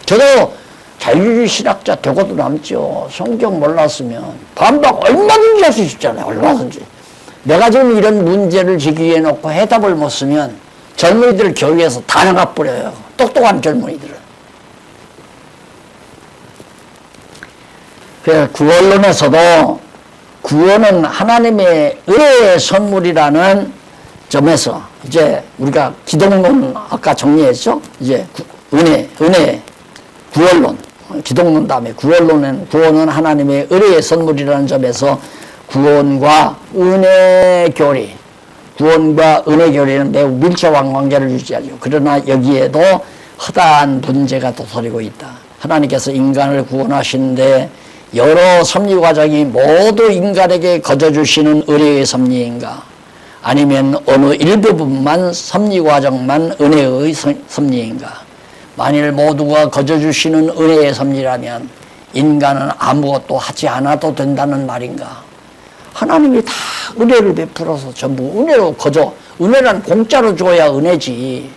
저도 자유주의 신학자 되고도 남죠. 성경 몰랐으면 반박 얼마든지 할 수 있잖아요. 얼마든지. 내가 지금 이런 문제를 제기해 놓고 해답을 못 쓰면 젊은이들 교회에서 다 나가버려요. 똑똑한 젊은이들은. 그래서 구원론에서도 구원은 하나님의 은혜의 선물이라는 점에서 이제 우리가 기독론 아까 정리했죠. 이제 은혜, 구원론. 기독론 다음에 구원은 하나님의 은혜의 선물이라는 점에서 구원과 은혜 교리, 구원과 은혜 교리는 매우 밀접한 관계를 유지하죠. 그러나 여기에도 허다한 문제가 도사리고 있다. 하나님께서 인간을 구원하시는데 여러 섭리 과정이 모두 인간에게 거저주시는 은혜의 섭리인가? 아니면 어느 일부분만 섭리 과정만 은혜의 섭리인가? 만일 모두가 거저주시는 은혜의 섭리라면 인간은 아무것도 하지 않아도 된다는 말인가? 하나님이 다 은혜를 베풀어서 전부 은혜로 은혜란 공짜로 줘야 은혜지.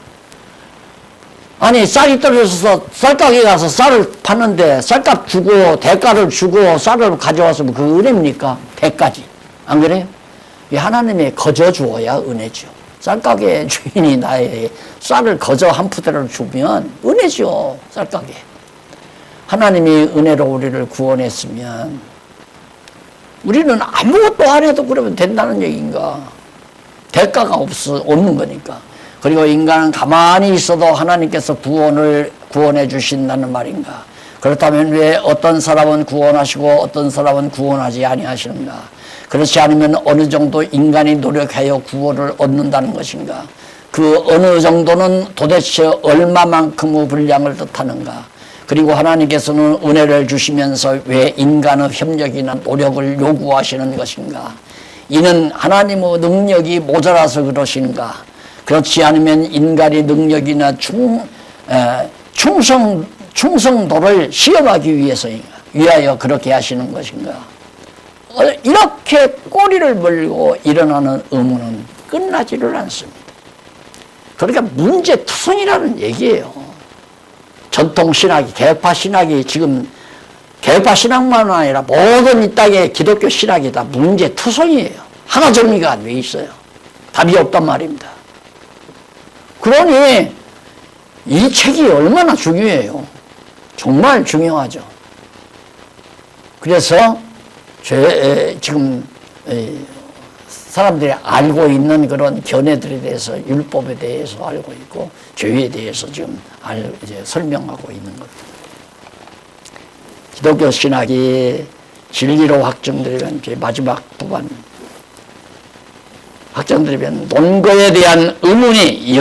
아니 쌀이 떨어져서 쌀가게 가서 쌀을 파는데 쌀값 주고 대가를 주고 쌀을 가져왔으면 그 은혜입니까? 대가지. 안 그래요? 이 하나님의 거저 주어야 은혜죠. 쌀가게 주인이 나의 쌀을 거저 한 푸대를 주면 은혜죠. 쌀가게. 하나님이 은혜로 우리를 구원했으면 우리는 아무것도 안 해도 그러면 된다는 얘기인가? 대가가 없는 거니까. 그리고 인간은 가만히 있어도 하나님께서 구원해 주신다는 말인가? 그렇다면 왜 어떤 사람은 구원하시고 어떤 사람은 구원하지 아니하시는가? 그렇지 않으면 어느 정도 인간이 노력하여 구원을 얻는다는 것인가? 그 어느 정도는 도대체 얼마만큼의 분량을 뜻하는가? 그리고 하나님께서는 은혜를 주시면서 왜 인간의 협력이나 노력을 요구하시는 것인가? 이는 하나님의 능력이 모자라서 그러신가? 그렇지 않으면 인간의 능력이나 충성도를 시험하기 위하여 그렇게 하시는 것인가? 이렇게 꼬리를 물고 일어나는 의문은 끝나지를 않습니다. 그러니까 문제투성이라는 얘기예요. 전통신학이, 개혁파신학이 지금 개혁파신학만 아니라 모든 이 땅의 기독교 신학이 다 문제투성이에요. 하나 정리가 안 돼 있어요. 답이 없단 말입니다. 그러니 이 책이 얼마나 중요해요. 정말 중요하죠. 그래서 지금 사람들이 알고 있는 그런 견해들에 대해서 율법에 대해서 알고 있고 죄에 대해서 지금 이제 설명하고 있는 겁니다. 기독교 신학이 진리로 확정되면 이제 마지막 부분 확정되면 논거에 대한 의문이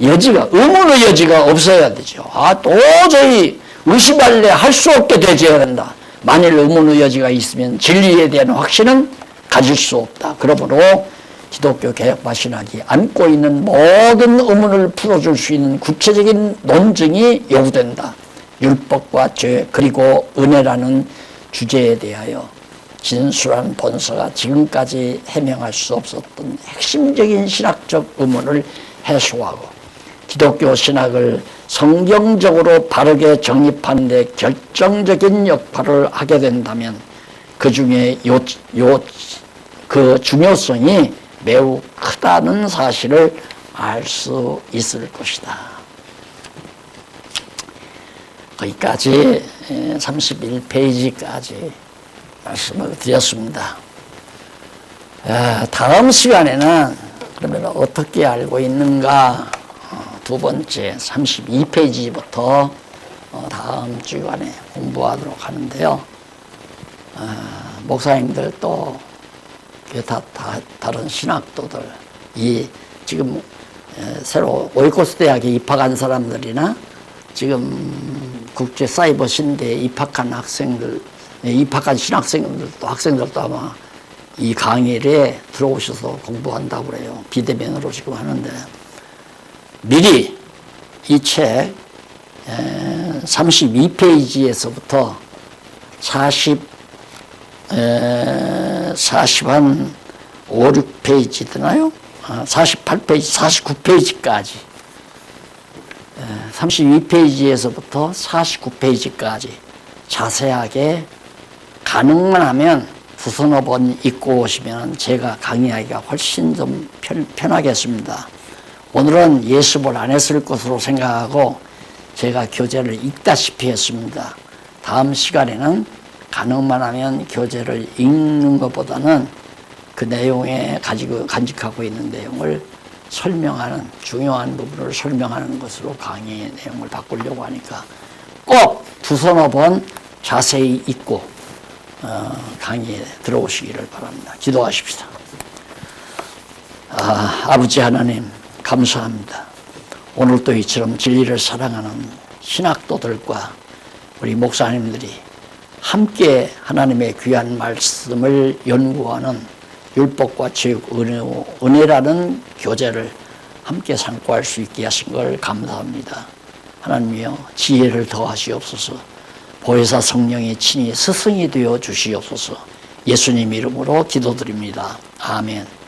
의문의 여지가 없어야 되죠. 도저히 의심할래 할 수 없게 되어야 된다. 만일 의문의 여지가 있으면 진리에 대한 확신은 가질 수 없다. 그러므로 기독교 개혁파 신학이 안고 있는 모든 의문을 풀어줄 수 있는 구체적인 논증이 요구된다. 율법과 죄 그리고 은혜라는 주제에 대하여 진술한 본서가 지금까지 해명할 수 없었던 핵심적인 신학적 의문을 해소하고 기독교 신학을 성경적으로 바르게 정립하는 데 결정적인 역할을 하게 된다면 그 중에 그 중요성이 매우 크다는 사실을 알 수 있을 것이다. 거기까지 31페이지까지 말씀을 드렸습니다. 다음 시간에는 그러면 어떻게 알고 있는가 두 번째 32페이지부터 다음 주간에 공부하도록 하는데요. 목사님들 또 다른 신학도들 이 지금 새로 오이코스 대학에 입학한 사람들이나 지금 국제 사이버 신대에 입학한 학생들, 입학한 신학생들도 학생들도 아마 이 강의에 들어오셔서 공부한다고 그래요. 비대면으로 지금 하는데 미리 이 책 32페이지에서부터 40한 5, 6페이지 되나요? 48페이지, 49페이지까지 32페이지에서부터 49페이지까지 자세하게 가능만 하면 두서너 번 읽고 오시면 제가 강의하기가 훨씬 좀 편하겠습니다. 오늘은 예습을 안 했을 것으로 생각하고 제가 교재를 읽다시피 했습니다. 다음 시간에는 가능만 하면 교재를 읽는 것보다는 그 내용에 가지고 간직하고 있는 내용을 설명하는 중요한 부분을 설명하는 것으로 강의의 내용을 바꾸려고 하니까 꼭 두서너 번 자세히 읽고 강의에 들어오시기를 바랍니다. 기도하십시다. 아버지 하나님 감사합니다. 오늘도 이처럼 진리를 사랑하는 신학도들과 우리 목사님들이 함께 하나님의 귀한 말씀을 연구하는 율법과 체육 은혜라는 교재를 함께 상고할 수 있게 하신 걸 감사합니다. 하나님이여 지혜를 더하시옵소서. 보혜사 성령이 친히 스승이 되어 주시옵소서. 예수님 이름으로 기도드립니다. 아멘.